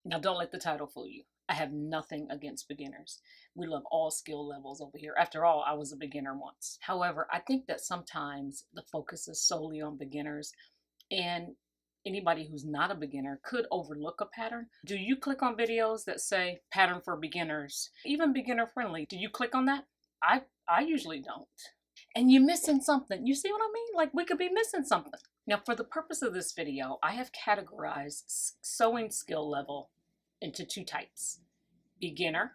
Now, don't let the title fool you. I have nothing against beginners. We love all skill levels over here. After all, I was a beginner once. However, I think that sometimes the focus is solely on beginners, and anybody who's not a beginner could overlook a pattern. Do you click on videos that say pattern for beginners, even beginner friendly? Do you click on that? I usually don't. And you're missing something. You see what I mean? Like, we could be missing something. Now, for the purpose of this video, I have categorized sewing skill level into two types: beginner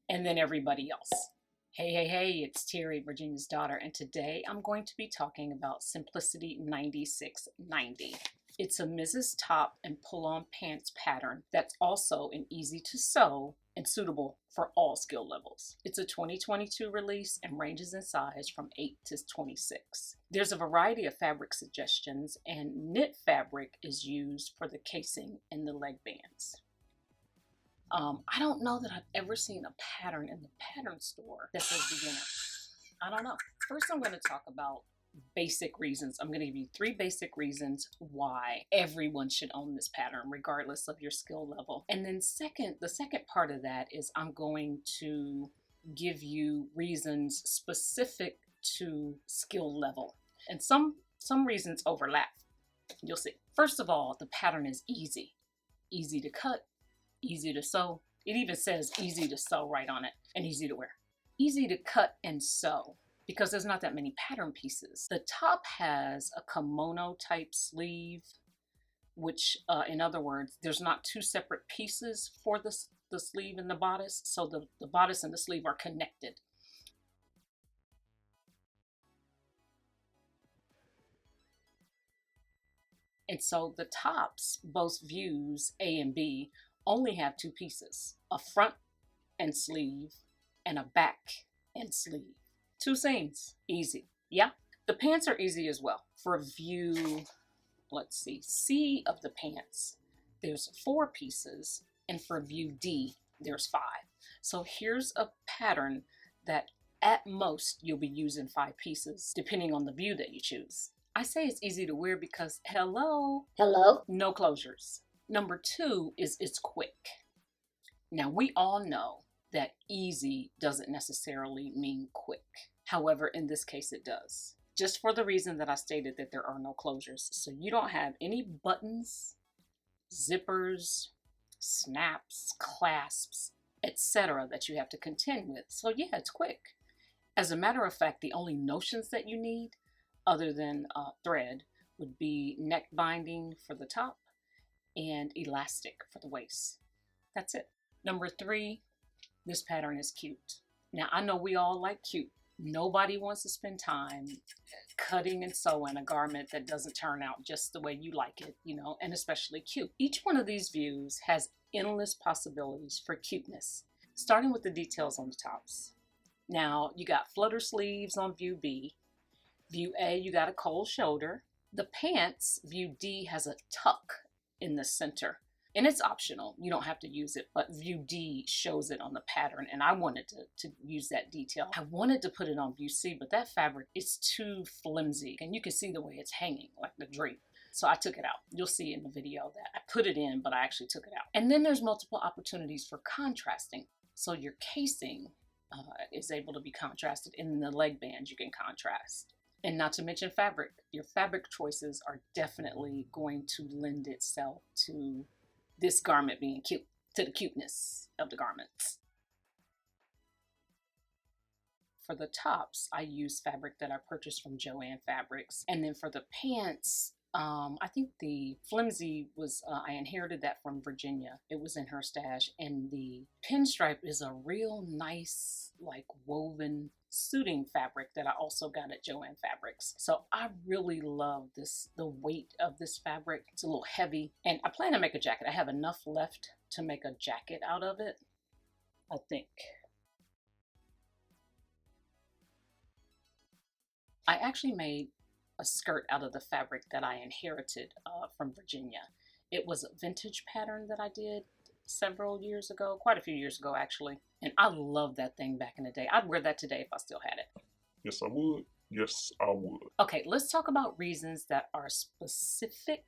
and then everybody else. Hey, it's Terry, Virginia's daughter, and today I'm going to be talking about Simplicity 9690. It's a Mrs. Top and pull-on pants pattern that's also an easy to sew and suitable for all skill levels. It's a 2022 release and ranges in size from 8 to 26. There's a variety of fabric suggestions, and knit fabric is used for the casing and the leg bands. I don't know that I've ever seen a pattern in the pattern store that says beginner. I don't know. First, I'm going to talk about basic reasons. I'm going to give you 3 basic reasons why everyone should own this pattern, regardless of your skill level. And then the second part of that is I'm going to give you reasons specific to skill level. And some reasons overlap. You'll see. First of all, the pattern is easy. Easy to cut, easy to sew. It even says easy to sew right on it, and easy to wear. Easy to cut and sew because there's not that many pattern pieces. The top has a kimono type sleeve, which in other words, there's not 2 separate pieces for the sleeve and the bodice, so the bodice and the sleeve are connected. And so the tops, both views A and B, only have 2 pieces: a front and sleeve and a back and sleeve. 2 seams, easy. Yeah, the pants are easy as well. For view, let's see, C of the pants, there's 4 pieces, and for view D, there's 5. So here's a pattern that at most you'll be using 5 pieces, depending on the view that you choose. I say it's easy to wear because, hello, no closures. Number 2 is it's quick. Now, we all know that easy doesn't necessarily mean quick. However, in this case, it does. Just for the reason that I stated that there are no closures. So you don't have any buttons, zippers, snaps, clasps, etc. that you have to contend with. So yeah, it's quick. As a matter of fact, the only notions that you need, other than thread, would be neck binding for the top and elastic for the waist. That's it. Number 3, this pattern is cute. Now, I know we all like cute. Nobody wants to spend time cutting and sewing a garment that doesn't turn out just the way you like it, you know, and especially cute. Each one of these views has endless possibilities for cuteness, starting with the details on the tops. Now, you got flutter sleeves on view B. View A, you got a cold shoulder. The pants, view D, has a tuck in the center. And it's optional. You don't have to use it, but view D shows it on the pattern, and I wanted to use that detail. I wanted to put it on view C, but that fabric is too flimsy, and you can see the way it's hanging, like the drape. So I took it out. You'll see in the video that I put it in, but I actually took it out. And then there's multiple opportunities for contrasting. So your casing is able to be contrasted, and in the leg bands you can contrast. And not to mention fabric. Your fabric choices are definitely going to lend itself to this garment being cute, to the cuteness of the garments. For the tops, I use fabric that I purchased from Joann Fabrics. And then for the pants, I think the flimsy was, I inherited that from Virginia. It was in her stash. And the pinstripe is a real nice, like woven suiting fabric that I also got at Joann Fabrics. So I really love this, the weight of this fabric. It's a little heavy, and I plan to make a jacket. I have enough left to make a jacket out of it, I think. I actually made a skirt out of the fabric that I inherited from Virginia. It was a vintage pattern that I did several years ago, quite a few years ago actually, and I love that thing back in the day. I'd wear that today if I still had it. Yes, I would. Yes, I would. Okay, let's talk about reasons that are specific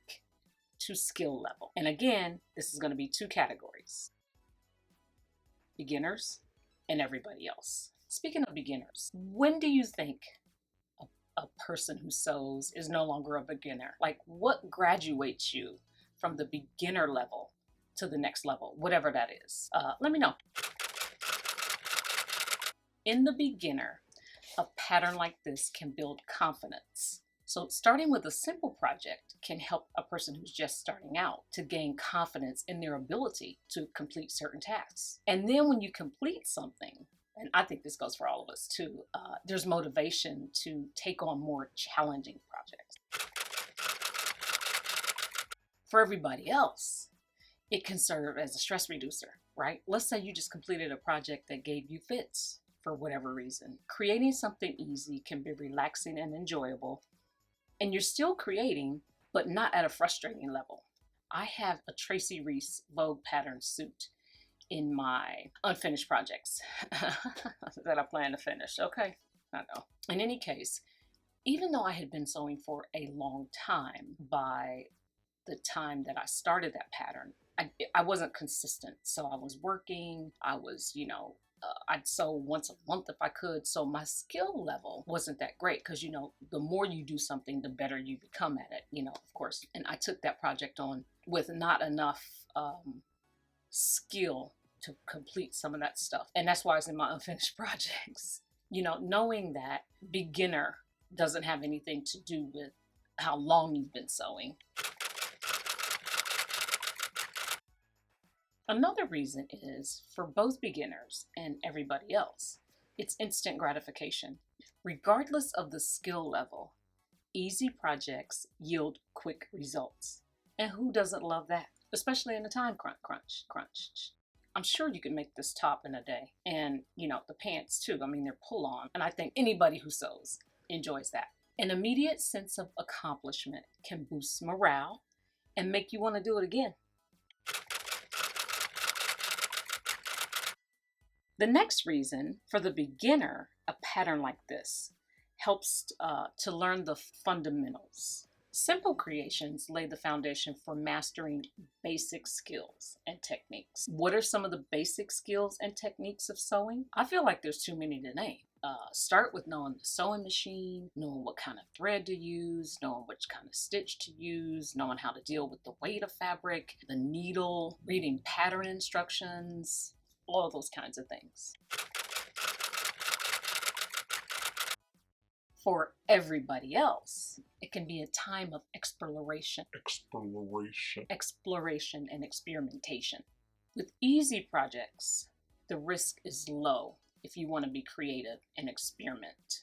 to skill level. And again, this is going to be 2 categories: beginners and everybody else. Speaking of beginners, when do you think a person who sews is no longer a beginner? Like, what graduates you from the beginner level to the next level, whatever that is? Let me know. In the beginner, a pattern like this can build confidence. So starting with a simple project can help a person who's just starting out to gain confidence in their ability to complete certain tasks. And then when you complete something, and I think this goes for all of us too, there's motivation to take on more challenging projects. For everybody else, it can serve as a stress reducer, right? Let's say you just completed a project that gave you fits for whatever reason. Creating something easy can be relaxing and enjoyable, and you're still creating, but not at a frustrating level. I have a Tracy Reese Vogue pattern suit in my unfinished projects that I plan to finish. Okay, I know. In any case, even though I had been sewing for a long time, by the time that I started that pattern, I wasn't consistent. So I was working, I was, I'd sew once a month if I could. So my skill level wasn't that great because, the more you do something, the better you become at it, of course. And I took that project on with not enough skill to complete some of that stuff. And that's why it's in my unfinished projects. Knowing that beginner doesn't have anything to do with how long you've been sewing. Another reason is, for both beginners and everybody else, it's instant gratification. Regardless of the skill level, easy projects yield quick results. And who doesn't love that? Especially in a time crunch. I'm sure you can make this top in a day. And, the pants too. I mean, they're pull on. And I think anybody who sews enjoys that. An immediate sense of accomplishment can boost morale and make you want to do it again. The next reason, for the beginner, a pattern like this helps to learn the fundamentals. Simple creations lay the foundation for mastering basic skills and techniques. What are some of the basic skills and techniques of sewing? I feel like there's too many to name. Start with knowing the sewing machine, knowing what kind of thread to use, knowing which kind of stitch to use, knowing how to deal with the weight of fabric, the needle, reading pattern instructions, all those kinds of things. For everybody else, it can be a time of exploration and experimentation. With easy projects, the risk is low if you want to be creative and experiment.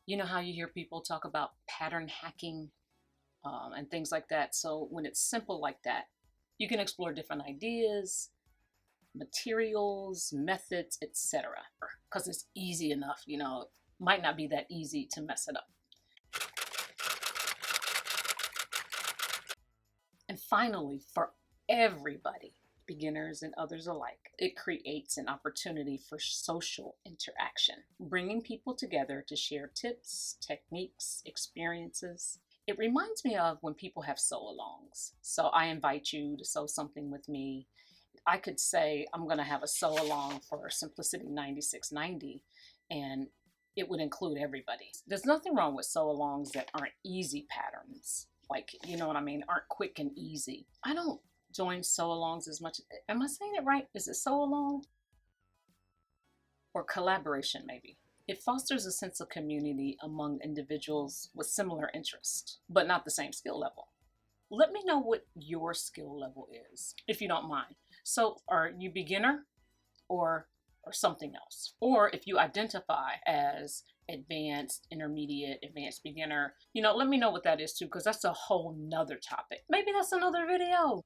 You know how you hear people talk about pattern hacking and things like that? So when it's simple like that, you can explore different ideas, materials, methods, etc. Because it's easy enough, might not be that easy to mess it up. And finally, for everybody, beginners and others alike, it creates an opportunity for social interaction, bringing people together to share tips, techniques, experiences. It reminds me of when people have sew-alongs. So I invite you to sew something with me. I could say I'm going to have a sew-along for Simplicity 9690, and it would include everybody. There's nothing wrong with sew-alongs that aren't easy patterns. Like, aren't quick and easy. I don't join sew-alongs as much. Am I saying it right? Is it sew-along? Or collaboration, maybe. It fosters a sense of community among individuals with similar interests, but not the same skill level. Let me know what your skill level is, if you don't mind. So, are you beginner or something else? Or if you identify as advanced, intermediate, advanced beginner, let me know what that is too, because that's a whole nother topic. Maybe that's another video.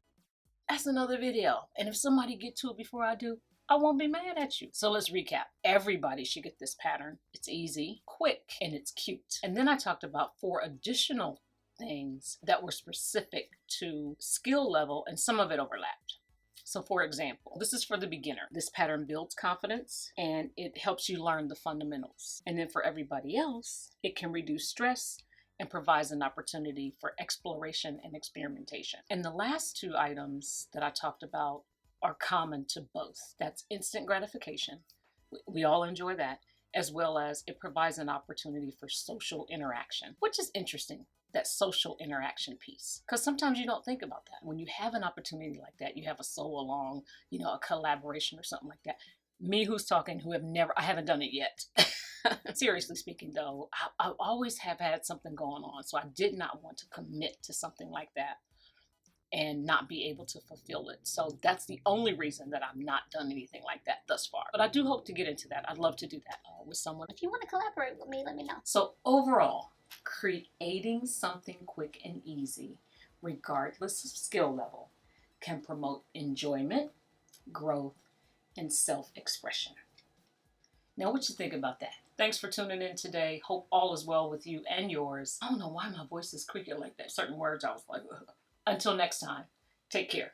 And if somebody get to it before I do, I won't be mad at you. So let's recap. Everybody should get this pattern. It's easy, quick, and it's cute. And then I talked about 4 additional things that were specific to skill level, and some of it overlapped. So for example, this is for the beginner. This pattern builds confidence and it helps you learn the fundamentals. And then for everybody else, it can reduce stress and provides an opportunity for exploration and experimentation. And the last two items that I talked about are common to both. That's instant gratification. We all enjoy that, as well as it provides an opportunity for social interaction, which is interesting, that social interaction piece. Because sometimes you don't think about that. When you have an opportunity like that, you have a sew along, a collaboration or something like that. Me who's talking, I haven't done it yet. Seriously speaking though, I always have had something going on. So I did not want to commit to something like that and not be able to fulfill it. So that's the only reason that I've not done anything like that thus far. But I do hope to get into that. I'd love to do that with someone. If you want to collaborate with me, let me know. So overall, creating something quick and easy, regardless of skill level, can promote enjoyment, growth, and self-expression. Now, what you think about that? Thanks for tuning in today. Hope all is well with you and yours. I don't know why my voice is creaking like that. Certain words I was like, ugh. Until next time, take care.